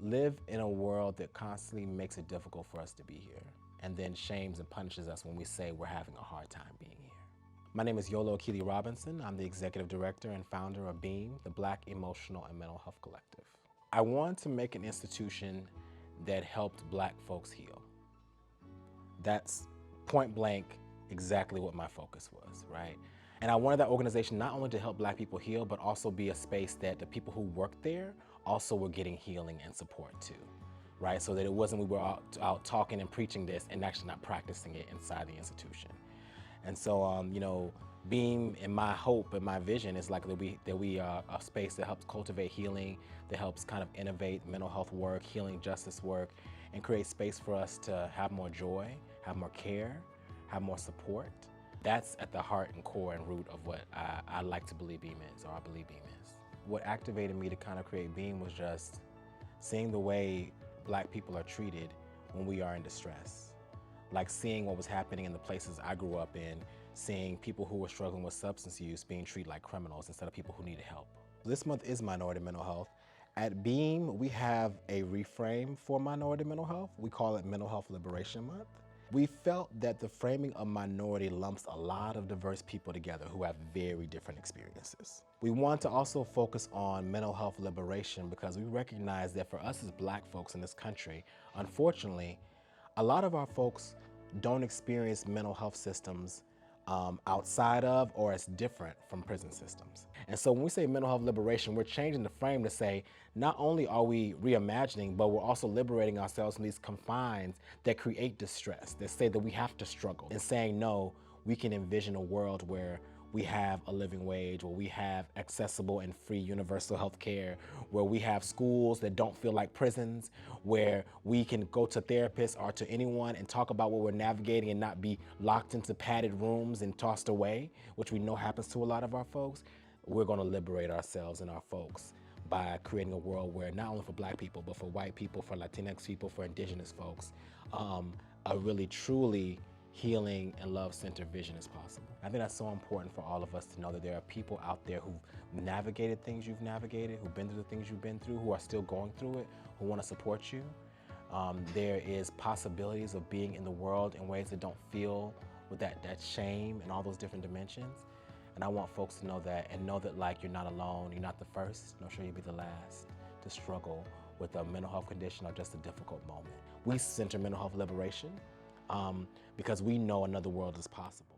live in a world that constantly makes it difficult for us to be here, and then shames and punishes us when we say we're having a hard time being here. My name is Yolo Akili Robinson. I'm the executive director and founder of BEAM, the Black Emotional and Mental Health Collective. I wanted to make an institution that helped Black folks heal. That's point blank exactly what my focus was, right? And I wanted that organization not only to help Black people heal, but also be a space that the people who worked there also were getting healing and support too, right? So that it wasn't we were out talking and preaching this and actually not practicing it inside the institution. And so, BEAM and my hope and my vision is like that we are a space that helps cultivate healing, that helps kind of innovate mental health work, healing justice work, and create space for us to have more joy, have more care, have more support. That's at the heart and core and root of what I like to believe BEAM is, or I believe BEAM is. What activated me to kind of create BEAM was just seeing the way Black people are treated when we are in distress. Like seeing what was happening in the places I grew up in, seeing people who were struggling with substance use being treated like criminals instead of people who needed help. This month is Minority Mental Health. At BEAM, we have a reframe for minority mental health. We call it Mental Health Liberation Month. We felt that the framing of minority lumps a lot of diverse people together who have very different experiences. We want to also focus on mental health liberation because we recognize that for us as Black folks in this country, unfortunately, a lot of our folks don't experience mental health systems outside of or as different from prison systems. And so when we say mental health liberation, we're changing the frame to say, not only are we reimagining, but we're also liberating ourselves from these confines that create distress, that say that we have to struggle, and saying, no, we can envision a world where we have a living wage, where we have accessible and free universal health care, where we have schools that don't feel like prisons, where we can go to therapists or to anyone and talk about what we're navigating and not be locked into padded rooms and tossed away, which we know happens to a lot of our folks. We're gonna liberate ourselves and our folks by creating a world where not only for Black people, but for white people, for Latinx people, for indigenous folks, a really truly healing and love-centered vision is possible. I think that's so important for all of us to know that there are people out there who've navigated things you've navigated, who've been through the things you've been through, who are still going through it, who want to support you. There is possibilities of being in the world in ways that don't feel with that shame and all those different dimensions. And I want folks to know that, and know that like you're not alone, you're not the first, nor should you be the last to struggle with a mental health condition or just a difficult moment. We center mental health liberation because we know another world is possible.